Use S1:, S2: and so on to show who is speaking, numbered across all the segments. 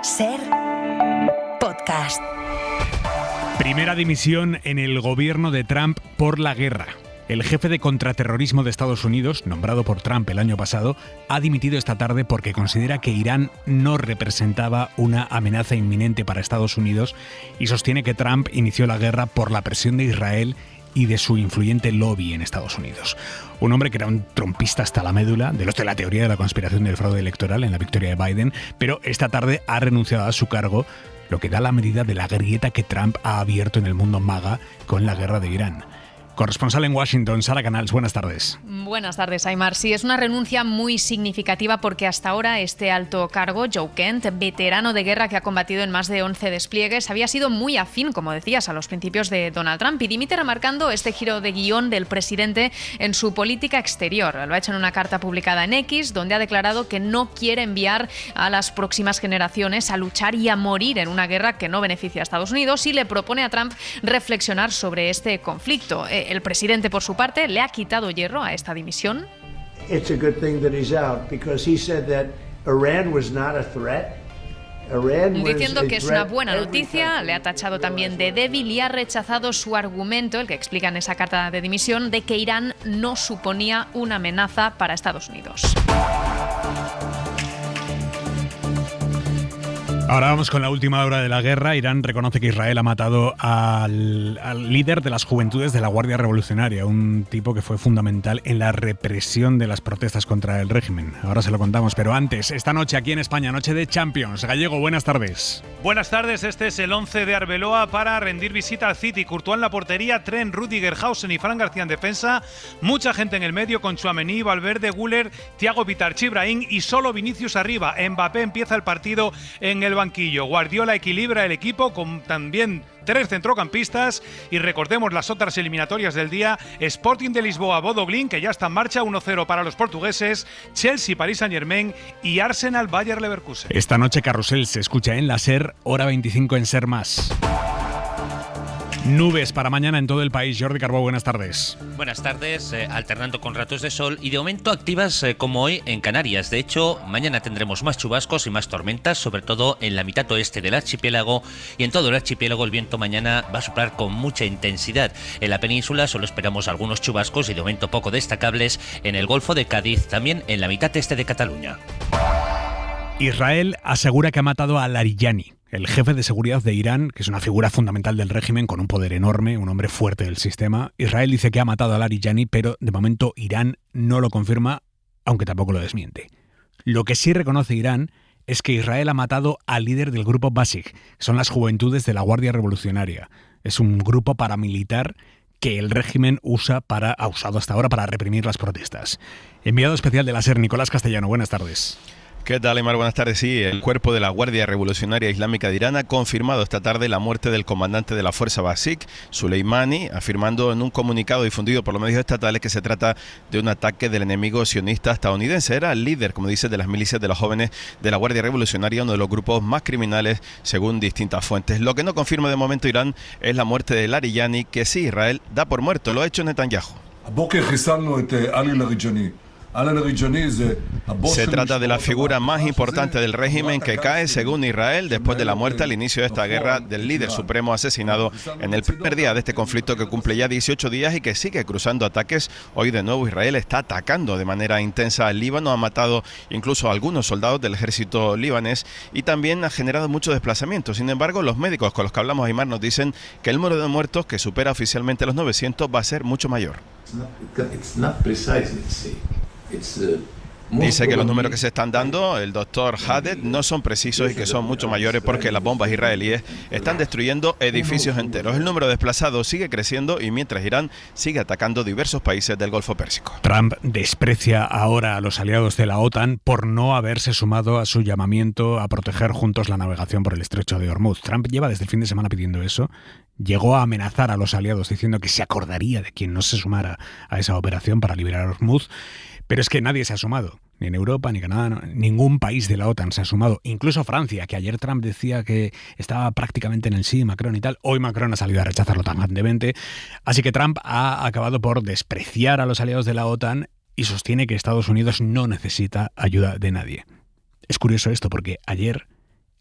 S1: SER Podcast.
S2: Primera dimisión en el gobierno de Trump por la guerra. El jefe de contraterrorismo de Estados Unidos, nombrado por Trump el año pasado, ha dimitido esta tarde porque considera que Irán no representaba una amenaza inminente para Estados Unidos y sostiene que Trump inició la guerra por la presión de Israel y de su influyente lobby en Estados Unidos. Un hombre que era un trumpista hasta la médula, de los de la teoría de la conspiración del fraude electoral en la victoria de Biden, pero esta tarde ha renunciado a su cargo, lo que da la medida de la grieta que Trump ha abierto en el mundo MAGA con la guerra de Irán. Corresponsal en Washington, Sara Canals, buenas tardes.
S3: Buenas tardes, Aymar. Sí, es una renuncia muy significativa porque hasta ahora este alto cargo, Joe Kent, veterano de guerra que ha combatido en más de 11 despliegues, había sido muy afín, como decías, a los principios de Donald Trump y dimite remarcando este giro de guión del presidente en su política exterior. Lo ha hecho en una carta publicada en X, donde ha declarado que no quiere enviar a las próximas generaciones a luchar y a morir en una guerra que no beneficia a Estados Unidos y le propone a Trump reflexionar sobre este conflicto. El presidente, por su parte, le ha quitado hierro a esta dimisión.
S4: It's a good thing that he's out because he said that Iran was not a threat.
S3: Diciendo que es una buena noticia, le ha tachado también de débil y ha rechazado su argumento, el que explica en esa carta de dimisión, de que Irán no suponía una amenaza para Estados Unidos.
S2: Ahora vamos con la última hora de la guerra. Irán reconoce que Israel ha matado al líder de las juventudes de la Guardia Revolucionaria, un tipo que fue fundamental en la represión de las protestas contra el régimen. Ahora se lo contamos, pero antes, esta noche aquí en España, noche de Champions. Gallego, buenas tardes.
S5: Buenas tardes, este es el 11 de Arbeloa para rendir visita al City. Courtois en la portería, Trent, Rüdiger, Hausen y Fran García en defensa. Mucha gente en el medio con Tchouaméni, Valverde, Güler, Thiago Pitarchi, Brahim y solo Vinicius arriba. Mbappé empieza el partido en el banquillo. Guardiola equilibra el equipo con también 3 centrocampistas y recordemos las otras eliminatorias del día: Sporting de Lisboa, Bodo Glimt, que ya está en marcha, 1-0 para los portugueses, Chelsea, Paris Saint-Germain y Arsenal, Bayer Leverkusen.
S2: Esta noche Carrusel se escucha en la SER, hora 25 en SER+. Nubes para mañana en todo el país. Jordi Carbó, buenas tardes.
S6: Buenas tardes, alternando con ratos de sol y de momento activas como hoy en Canarias. De hecho, mañana tendremos más chubascos y más tormentas, sobre todo en la mitad oeste del archipiélago, y en todo el archipiélago el viento mañana va a soplar con mucha intensidad. En la península solo esperamos algunos chubascos y de momento poco destacables en el Golfo de Cádiz, también en la mitad este de Cataluña.
S2: Israel asegura que ha matado a Larijani, el jefe de seguridad de Irán, que es una figura fundamental del régimen con un poder enorme, un hombre fuerte del sistema. Israel dice que ha matado a Larijani, pero de momento Irán no lo confirma, aunque tampoco lo desmiente. Lo que sí reconoce Irán es que Israel ha matado al líder del grupo Basij, que son las juventudes de la Guardia Revolucionaria. Es un grupo paramilitar que el régimen ha usado hasta ahora para reprimir las protestas. Enviado especial de la SER, Nicolás Castellano, buenas tardes.
S7: ¿Qué tal, Aymar? Buenas tardes. Sí, el cuerpo de la Guardia Revolucionaria Islámica de Irán ha confirmado esta tarde la muerte del comandante de la fuerza Basij, Soleimani, afirmando en un comunicado difundido por los medios estatales que se trata de un ataque del enemigo sionista estadounidense. Era el líder, como dice, de las milicias de los jóvenes de la Guardia Revolucionaria, uno de los grupos más criminales según distintas fuentes. Lo que no confirma de momento Irán es la muerte de Larijani, que sí, Israel da por muerto. Lo ha hecho Netanyahu. Se trata de la figura más importante del régimen que cae, según Israel, después de la muerte al inicio de esta guerra del líder supremo asesinado en el primer día de este conflicto que cumple ya 18 días y que sigue cruzando ataques. Hoy de nuevo Israel está atacando de manera intensa al Líbano, ha matado incluso a algunos soldados del ejército libanés y también ha generado mucho desplazamiento. Sin embargo, los médicos con los que hablamos, Aymar, nos dicen que el número de muertos, que supera oficialmente los 900, va a ser mucho mayor. Dice que los números que se están dando, el doctor Haddad, no son precisos y que son mucho mayores porque las bombas israelíes están destruyendo edificios enteros. El número de desplazados sigue creciendo y mientras Irán sigue atacando diversos países del Golfo Pérsico.
S2: Trump desprecia ahora a los aliados de la OTAN por no haberse sumado a su llamamiento a proteger juntos la navegación por el estrecho de Hormuz. Trump lleva desde el fin de semana pidiendo eso. Llegó a amenazar a los aliados diciendo que se acordaría de quien no se sumara a esa operación para liberar Hormuz. Pero es que nadie se ha sumado, ni en Europa, ni Canadá, ningún país de la OTAN se ha sumado. Incluso Francia, que ayer Trump decía que estaba prácticamente en el sí, Macron y tal. Hoy Macron ha salido a rechazarlo tajantemente. Así que Trump ha acabado por despreciar a los aliados de la OTAN y sostiene que Estados Unidos no necesita ayuda de nadie. Es curioso esto porque ayer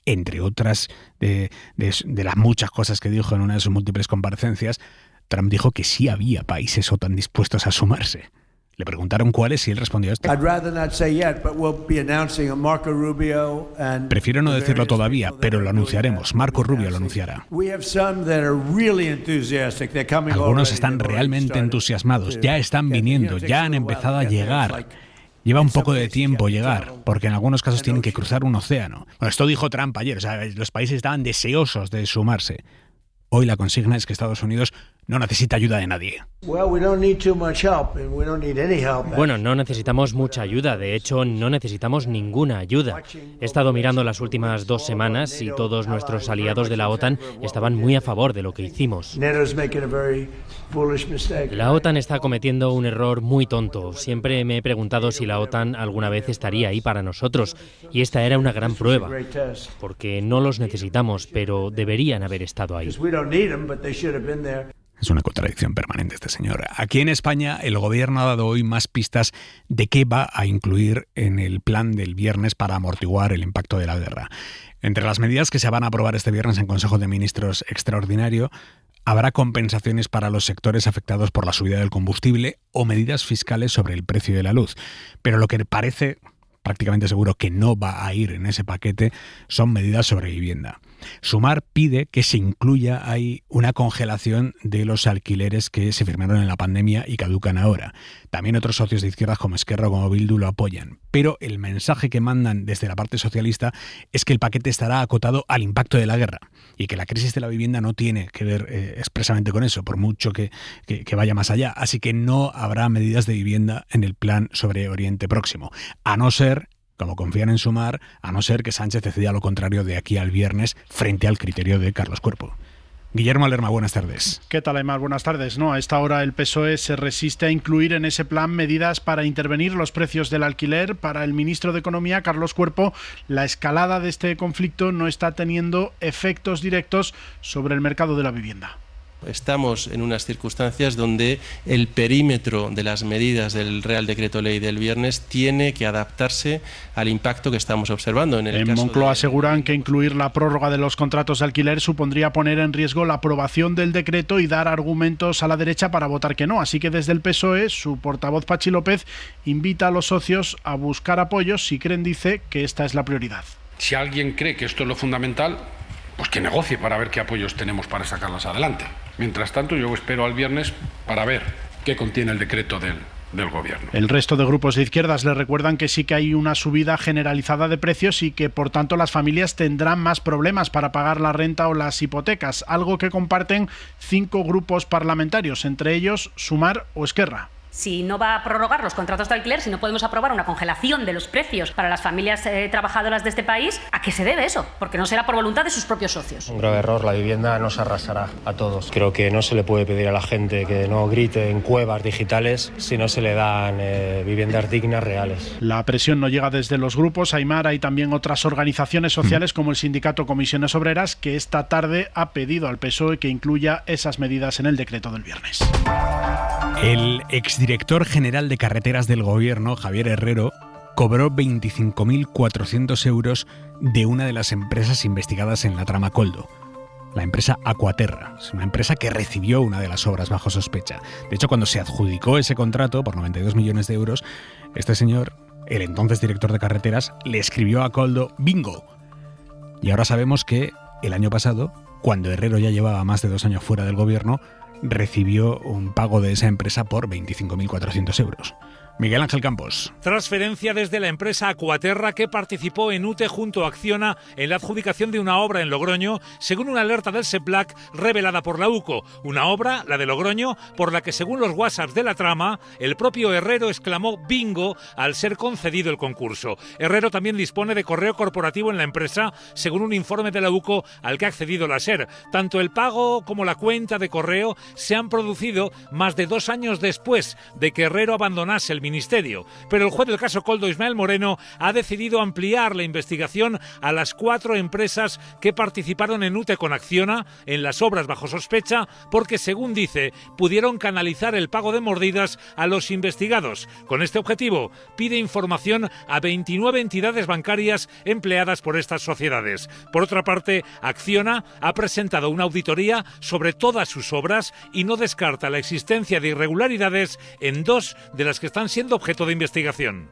S2: entre otras de las muchas cosas que dijo en una de sus múltiples comparecencias, Trump dijo que sí había países OTAN dispuestos a sumarse. Le preguntaron cuáles y él respondió esto. Prefiero no decirlo todavía, pero lo anunciaremos. Marco Rubio lo anunciará. Algunos están realmente entusiasmados, ya están viniendo, ya han empezado a llegar. Lleva un poco de tiempo llegar, porque en algunos casos tienen que cruzar un océano. Bueno, esto dijo Trump ayer, o sea, los países estaban deseosos de sumarse. Hoy la consigna es que Estados Unidos no necesita ayuda de nadie.
S8: Bueno, no necesitamos mucha ayuda, de hecho no necesitamos ninguna ayuda. He estado mirando las últimas 2 semanas y todos nuestros aliados de la OTAN estaban muy a favor de lo que hicimos. La OTAN está cometiendo un error muy tonto. Siempre me he preguntado si la OTAN alguna vez estaría ahí para nosotros, y esta era una gran prueba, porque no los necesitamos, pero deberían haber estado ahí.
S2: Es una contradicción permanente este señor. Aquí en España el gobierno ha dado hoy más pistas de qué va a incluir en el plan del viernes para amortiguar el impacto de la guerra. Entre las medidas que se van a aprobar este viernes en Consejo de Ministros extraordinario, habrá compensaciones para los sectores afectados por la subida del combustible o medidas fiscales sobre el precio de la luz. Pero lo que parece prácticamente seguro que no va a ir en ese paquete son medidas sobre vivienda. Sumar pide que se incluya ahí una congelación de los alquileres que se firmaron en la pandemia y caducan ahora. También otros socios de izquierdas como Esquerra o como Bildu lo apoyan. Pero el mensaje que mandan desde la parte socialista es que el paquete estará acotado al impacto de la guerra y que la crisis de la vivienda no tiene que ver expresamente con eso, por mucho que vaya más allá. Así que no habrá medidas de vivienda en el plan sobre Oriente Próximo, a no ser, como confían en Sumar, a no ser que Sánchez decida lo contrario de aquí al viernes frente al criterio de Carlos Cuerpo. Guillermo Lerma, buenas tardes.
S9: ¿Qué tal, Aymar? Buenas tardes. No, a esta hora el PSOE se resiste a incluir en ese plan medidas para intervenir los precios del alquiler. Para el ministro de Economía, Carlos Cuerpo, la escalada de este conflicto no está teniendo efectos directos sobre el mercado de la vivienda.
S10: Estamos en unas circunstancias donde el perímetro de las medidas del Real Decreto Ley del viernes tiene que adaptarse al impacto que estamos observando. En
S9: Moncloa aseguran que incluir la prórroga de los contratos de alquiler supondría poner en riesgo la aprobación del decreto y dar argumentos a la derecha para votar que no. Así que desde el PSOE, su portavoz Pachi López invita a los socios a buscar apoyos si creen, dice, que esta es la prioridad.
S11: Si alguien cree que esto es lo fundamental, pues que negocie para ver qué apoyos tenemos para sacarlas adelante. Mientras tanto, yo espero al viernes para ver qué contiene el decreto del Gobierno.
S9: El resto de grupos de izquierdas le recuerdan que sí que hay una subida generalizada de precios y que, por tanto, las familias tendrán más problemas para pagar la renta o las hipotecas, algo que comparten 5 grupos parlamentarios, entre ellos Sumar o Esquerra.
S12: Si no va a prorrogar los contratos de alquiler, si no podemos aprobar una congelación de los precios para las familias trabajadoras de este país, ¿a qué se debe eso? Porque no será por voluntad de sus propios socios.
S13: Un grave error, la vivienda nos arrasará a todos. Creo que no se le puede pedir a la gente que no grite en cuevas digitales si no se le dan viviendas dignas reales.
S9: La presión no llega desde los grupos. Aymar, hay también otras organizaciones sociales como el sindicato Comisiones Obreras que esta tarde ha pedido al PSOE que incluya esas medidas en el decreto del viernes.
S2: El exdirector general de carreteras del gobierno, Javier Herrero, cobró 25.400 euros de una de las empresas investigadas en la trama Koldo, la empresa Aquaterra. Es una empresa que recibió una de las obras bajo sospecha. De hecho, cuando se adjudicó ese contrato por 92 millones de euros, este señor, el entonces director de carreteras, le escribió a Koldo «Bingo». Y ahora sabemos que el año pasado, cuando Herrero ya llevaba más de 2 años fuera del gobierno, recibió un pago de esa empresa por 25.400 euros. Miguel Ángel Campos.
S14: Transferencia desde la empresa Aquaterra que participó en UTE junto a Acciona en la adjudicación de una obra en Logroño, según una alerta del SEPLAC revelada por la UCO. Una obra, la de Logroño, por la que según los WhatsApps de la trama, el propio Herrero exclamó «bingo» al ser concedido el concurso. Herrero también dispone de correo corporativo en la empresa, según un informe de la UCO al que ha accedido la SER. Tanto el pago como la cuenta de correo se han producido más de 2 años después de que Herrero abandonase el ministerio. Pero el juez del caso Koldo, Ismael Moreno, ha decidido ampliar la investigación a las 4 empresas que participaron en UTE con Acciona en las obras bajo sospecha porque, según dice, pudieron canalizar el pago de mordidas a los investigados. Con este objetivo, pide información a 29 entidades bancarias empleadas por estas sociedades. Por otra parte, Acciona ha presentado una auditoría sobre todas sus obras y no descarta la existencia de irregularidades en 2 de las que están siendo objeto de investigación.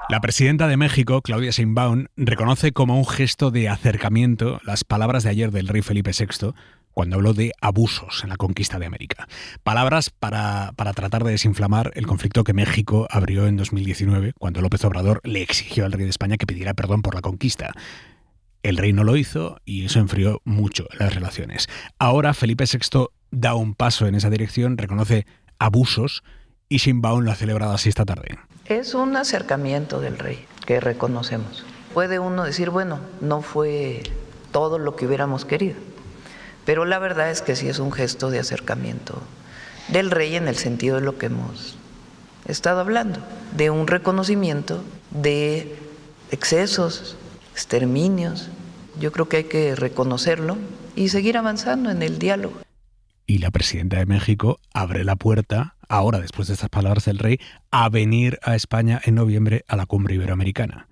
S2: La presidenta de México, Claudia Sheinbaum, reconoce como un gesto de acercamiento las palabras de ayer del rey Felipe VI cuando habló de abusos en la conquista de América. Palabras para tratar de desinflamar el conflicto que México abrió en 2019 cuando López Obrador le exigió al rey de España que pidiera perdón por la conquista. El rey no lo hizo y eso enfrió mucho las relaciones. Ahora Felipe VI da un paso en esa dirección, reconoce abusos y Sheinbaum lo ha celebrado así esta tarde.
S15: Es un acercamiento del rey que reconocemos. Puede uno decir, bueno, no fue todo lo que hubiéramos querido, pero la verdad es que sí es un gesto de acercamiento del rey en el sentido de lo que hemos estado hablando, de un reconocimiento de excesos, exterminios. Yo creo que hay que reconocerlo y seguir avanzando en el diálogo.
S2: Y la presidenta de México abre la puerta, ahora después de estas palabras del rey, a venir a España en noviembre a la cumbre iberoamericana.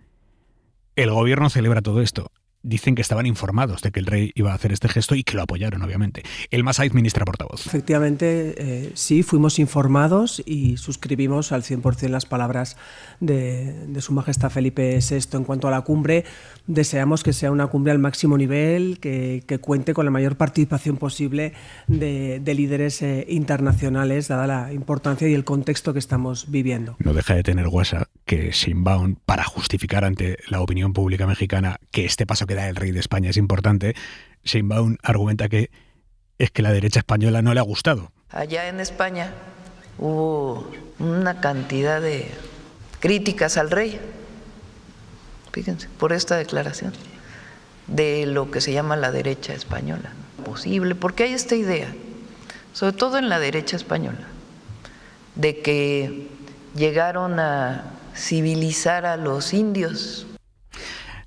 S2: El gobierno celebra todo esto. Dicen que estaban informados de que el rey iba a hacer este gesto y que lo apoyaron, obviamente. Elma Saiz, ministra portavoz.
S16: Efectivamente, sí, fuimos informados y suscribimos al 100% las palabras de Su Majestad Felipe VI. En cuanto a la cumbre, deseamos que sea una cumbre al máximo nivel, que cuente con la mayor participación posible de líderes internacionales, dada la importancia y el contexto que estamos viviendo.
S2: No deja de tener guasa que Sheinbaum, para justificar ante la opinión pública mexicana que este paso que da el rey de España es importante, Sheinbaum argumenta que es que la derecha española no le ha gustado.
S15: Allá en España hubo una cantidad de críticas al rey, fíjense, por esta declaración de lo que se llama la derecha española. Posible, porque hay esta idea, sobre todo en la derecha española, de que llegaron a civilizar a los indios.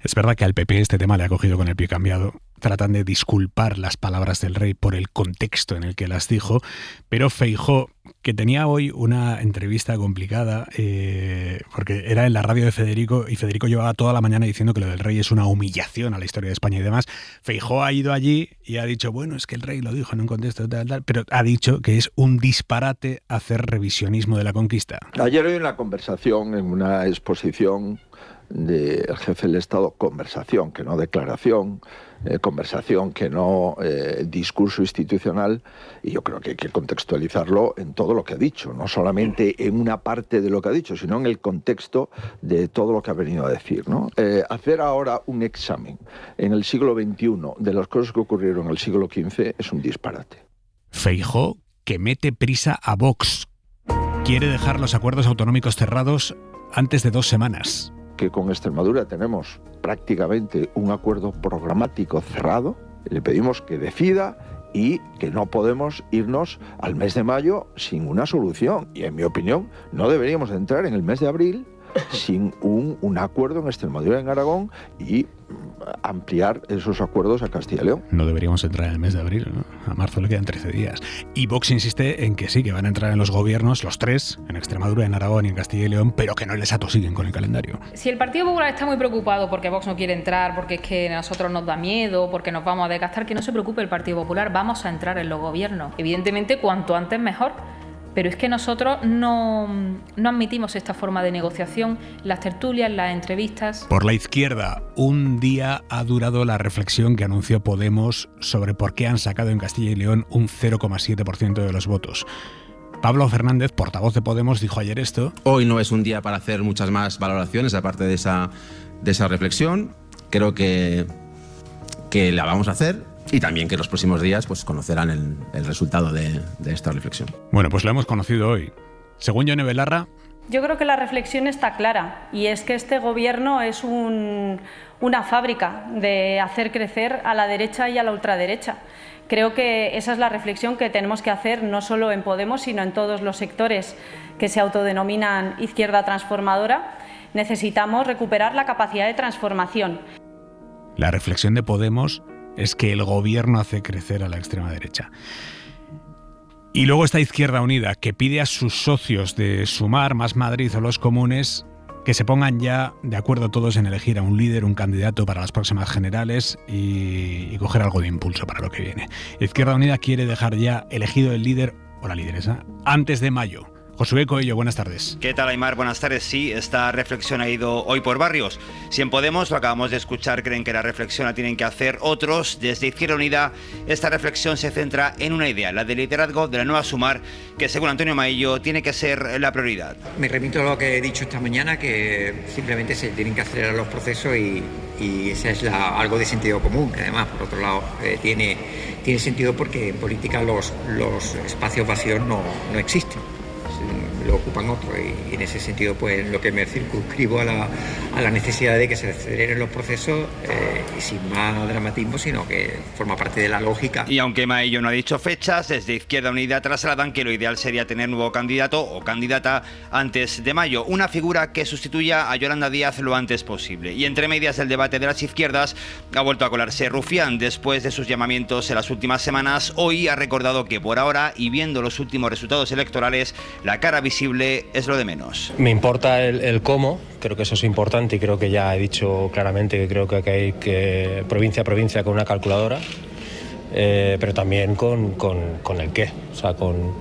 S2: Es verdad que al PP este tema le ha cogido con el pie cambiado. Tratan de disculpar las palabras del rey por el contexto en el que las dijo, pero Feijóo, que tenía hoy una entrevista complicada, porque era en la radio de Federico, y Federico llevaba toda la mañana diciendo que lo del rey es una humillación a la historia de España y demás. Feijóo ha ido allí y ha dicho, bueno, es que el rey lo dijo en un contexto tal, pero ha dicho que es un disparate hacer revisionismo de la conquista.
S17: Ayer hay una conversación en una exposición del jefe del Estado, conversación, que no declaración, conversación, que no discurso institucional, y yo creo que hay que contextualizarlo en todo lo que ha dicho, no solamente en una parte de lo que ha dicho, sino en el contexto de todo lo que ha venido a decir, ¿no? Hacer ahora un examen en el siglo XXI de las cosas que ocurrieron en el siglo XV es un disparate.
S2: Feijóo, que mete prisa a Vox, quiere dejar los acuerdos autonómicos cerrados antes de 2 semanas.
S17: Que con Extremadura tenemos prácticamente un acuerdo programático cerrado, le pedimos que decida y que no podemos irnos al mes de mayo sin una solución. Y en mi opinión, no deberíamos entrar en el mes de abril sin un acuerdo en Extremadura y en Aragón y ampliar esos acuerdos a Castilla y León.
S2: No deberíamos entrar en el mes de abril, ¿no? A marzo le quedan 13 días. Y Vox insiste en que sí, que van a entrar en los gobiernos, los 3, en Extremadura, en Aragón y en Castilla y León, pero que no les atosiguen con el calendario.
S18: Si el Partido Popular está muy preocupado porque Vox no quiere entrar, porque es que a nosotros nos da miedo, porque nos vamos a desgastar, que no se preocupe el Partido Popular, vamos a entrar en los gobiernos. Evidentemente, cuanto antes mejor. Pero es que nosotros no admitimos esta forma de negociación, las tertulias, las entrevistas.
S2: Por la izquierda, un día ha durado la reflexión que anunció Podemos sobre por qué han sacado en Castilla y León un 0,7% de los votos. Pablo Fernández, portavoz de Podemos, dijo ayer esto.
S19: Hoy no es un día para hacer muchas más valoraciones aparte de esa reflexión. Creo que la vamos a hacer. Y también que los próximos días pues conocerán el resultado de esta reflexión.
S2: Bueno, pues lo hemos conocido hoy. Según Yone Belarra...
S20: Yo creo que la reflexión está clara, y es que este gobierno es una fábrica de hacer crecer a la derecha y a la ultraderecha, Creo que esa es la reflexión que tenemos que hacer no solo en Podemos, sino en todos los sectores que se autodenominan izquierda transformadora. Necesitamos recuperar la capacidad de transformación.
S2: La reflexión de Podemos es que el gobierno hace crecer a la extrema derecha. Y luego está Izquierda Unida, que pide a sus socios de Sumar, Más Madrid o Los Comunes que se pongan ya de acuerdo todos en elegir a un líder, un candidato para las próximas generales y coger algo de impulso para lo que viene. Izquierda Unida quiere dejar ya elegido el líder o la lideresa antes de mayo. Josué Coello, buenas tardes.
S21: ¿Qué tal, Aimar? Buenas tardes. Sí, esta reflexión ha ido hoy por barrios. Si en Podemos, lo acabamos de escuchar, creen que la reflexión la tienen que hacer otros. Desde Izquierda Unida, esta reflexión se centra en una idea, la de liderazgo de la nueva Sumar, que según Antonio Maillo tiene que ser la prioridad.
S22: Me remito a lo que he dicho esta mañana, que simplemente se tienen que acelerar los procesos y esa es algo de sentido común, que además, por otro lado, tiene sentido porque en política los espacios vacíos no existen. Lo ocupan otros y en ese sentido pues lo que me circunscribo a la necesidad de que se aceleren los procesos y sin más dramatismo, sino que forma parte de la lógica.
S21: Y aunque Maillo no ha dicho fechas, desde Izquierda Unida trasladan que lo ideal sería tener nuevo candidato o candidata antes de mayo, una figura que sustituya a Yolanda Díaz lo antes posible. Y entre medias del debate de las izquierdas ha vuelto a colarse Rufián. Después de sus llamamientos en las últimas semanas, hoy ha recordado que por ahora, y viendo los últimos resultados electorales, la cara visible es lo de menos.
S13: Me importa el cómo, creo que eso es importante y creo que ya he dicho claramente que creo que hay que provincia a provincia con una calculadora, pero también con el qué, o sea, con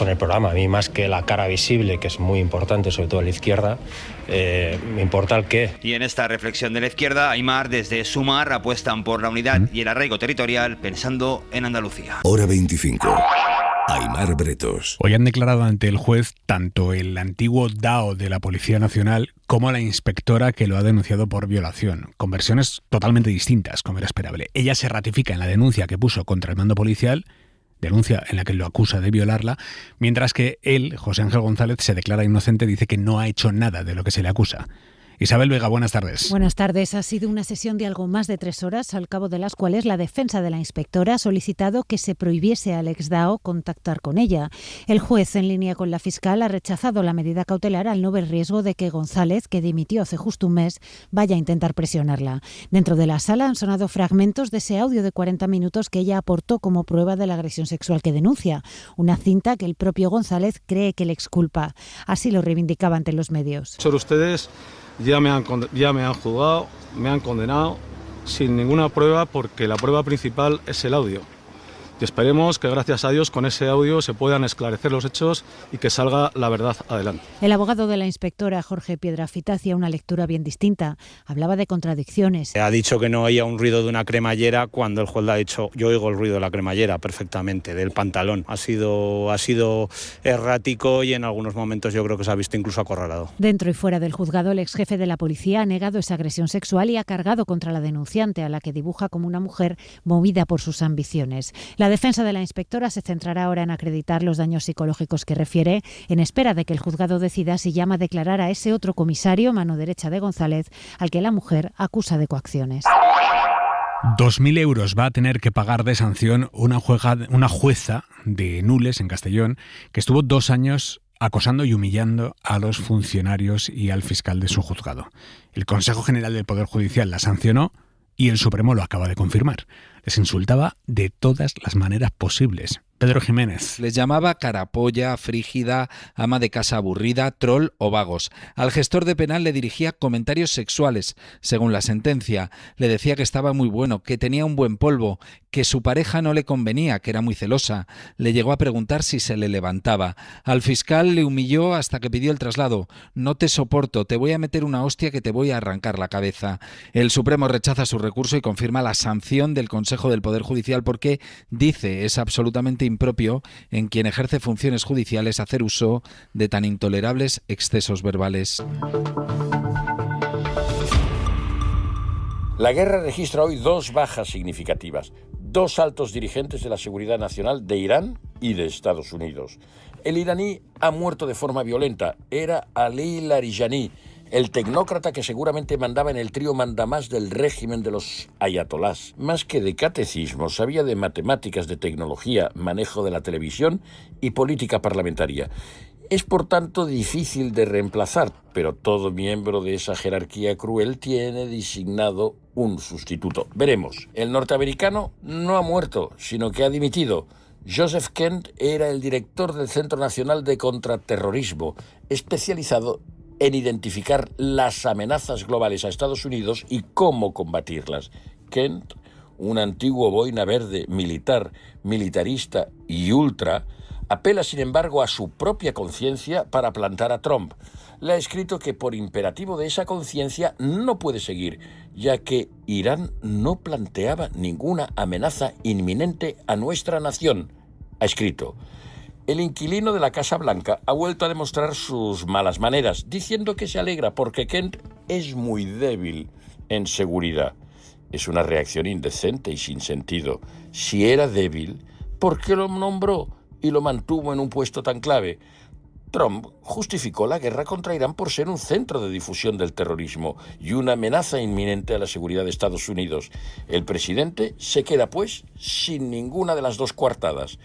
S13: el programa. A mí más que la cara visible, que es muy importante, sobre todo en la izquierda, me importa el qué.
S21: Y en esta reflexión de la izquierda, Aimar, desde Sumar apuestan por la unidad y el arraigo territorial pensando en Andalucía.
S23: Hora 25. Aimar Bretos.
S2: Hoy han declarado ante el juez tanto el antiguo DAO de la Policía Nacional como la inspectora que lo ha denunciado por violación, con versiones totalmente distintas, como era esperable. Ella se ratifica en la denuncia que puso contra el mando policial, denuncia en la que lo acusa de violarla, mientras que él, José Ángel González, se declara inocente, dice que no ha hecho nada de lo que se le acusa. Isabel Vega, buenas tardes.
S24: Buenas tardes. Ha sido una sesión de algo más de 3 horas, al cabo de las cuales la defensa de la inspectora ha solicitado que se prohibiese al ex-DAO contactar con ella. El juez, en línea con la fiscal, ha rechazado la medida cautelar al no ver riesgo de que González, que dimitió hace justo un mes, vaya a intentar presionarla. Dentro de la sala han sonado fragmentos de ese audio de 40 minutos que ella aportó como prueba de la agresión sexual que denuncia, una cinta que el propio González cree que le exculpa. Así lo reivindicaba ante los medios.
S25: Sobre ustedes ya me han juzgado, me han condenado sin ninguna prueba porque la prueba principal es el audio. Y esperemos que gracias a Dios con ese audio se puedan esclarecer los hechos y que salga la verdad adelante.
S24: El abogado de la inspectora, Jorge Piedrafita, hacía una lectura bien distinta. Hablaba de contradicciones.
S26: Ha dicho que no oía un ruido de una cremallera cuando el juez le ha dicho yo oigo el ruido de la cremallera perfectamente, del pantalón. Ha sido errático y en algunos momentos yo creo que se ha visto incluso acorralado.
S24: Dentro y fuera del juzgado, el exjefe de la policía ha negado esa agresión sexual y ha cargado contra la denunciante, a la que dibuja como una mujer movida por sus ambiciones. La defensa de la inspectora se centrará ahora en acreditar los daños psicológicos que refiere, en espera de que el juzgado decida si llama a declarar a ese otro comisario, mano derecha de González, al que la mujer acusa de coacciones.
S2: 2.000 euros va a tener que pagar de sanción una jueza de Nules, en Castellón, que estuvo 2 años acosando y humillando a los funcionarios y al fiscal de su juzgado. El Consejo General del Poder Judicial la sancionó y el Supremo lo acaba de confirmar. Les insultaba de todas las maneras posibles. Pedro Jiménez.
S27: Les llamaba carapolla, frígida, ama de casa aburrida, troll o vagos. Al gestor de penal le dirigía comentarios sexuales, según la sentencia. Le decía que estaba muy bueno, que tenía un buen polvo, que su pareja no le convenía, que era muy celosa. Le llegó a preguntar si se le levantaba. Al fiscal le humilló hasta que pidió el traslado. No te soporto, te voy a meter una hostia que te voy a arrancar la cabeza. El Supremo rechaza su recurso y confirma la sanción del Consejo del Poder Judicial porque, dice, es absolutamente impropio en quien ejerce funciones judiciales hacer uso de tan intolerables excesos verbales.
S28: La guerra registra hoy 2 bajas significativas, 2 altos dirigentes de la seguridad nacional de Irán y de Estados Unidos. El iraní ha muerto de forma violenta, era Ali Larijani, el tecnócrata que seguramente mandaba en el trío mandamás del régimen de los ayatolás. Más que de catecismo, sabía de matemáticas, de tecnología, manejo de la televisión y política parlamentaria. Es por tanto difícil de reemplazar, pero todo miembro de esa jerarquía cruel tiene designado un sustituto. Veremos. El norteamericano no ha muerto, sino que ha dimitido. Joseph Kent era el director del Centro Nacional de Contraterrorismo, especializado en identificar las amenazas globales a Estados Unidos y cómo combatirlas. Kent, un antiguo boina verde militar, militarista y ultra, apela, sin embargo, a su propia conciencia para plantar a Trump. Le ha escrito que por imperativo de esa conciencia no puede seguir, ya que Irán no planteaba ninguna amenaza inminente a nuestra nación. Ha escrito: el inquilino de la Casa Blanca ha vuelto a demostrar sus malas maneras, diciendo que se alegra porque Kent es muy débil en seguridad. Es una reacción indecente y sin sentido. Si era débil, ¿por qué lo nombró y lo mantuvo en un puesto tan clave? Trump justificó la guerra contra Irán por ser un centro de difusión del terrorismo y una amenaza inminente a la seguridad de Estados Unidos. El presidente se queda, pues, sin ninguna de las dos coartadas.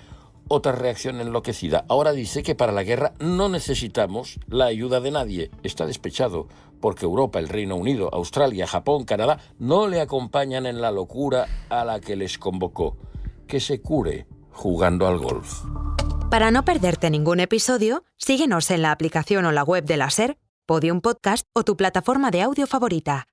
S28: Otra reacción enloquecida. Ahora dice que para la guerra no necesitamos la ayuda de nadie. Está despechado porque Europa, el Reino Unido, Australia, Japón, Canadá no le acompañan en la locura a la que les convocó. Que se cure jugando al golf.
S1: Para no perderte ningún episodio, síguenos en la aplicación o la web de la SER, Podium Podcast o tu plataforma de audio favorita.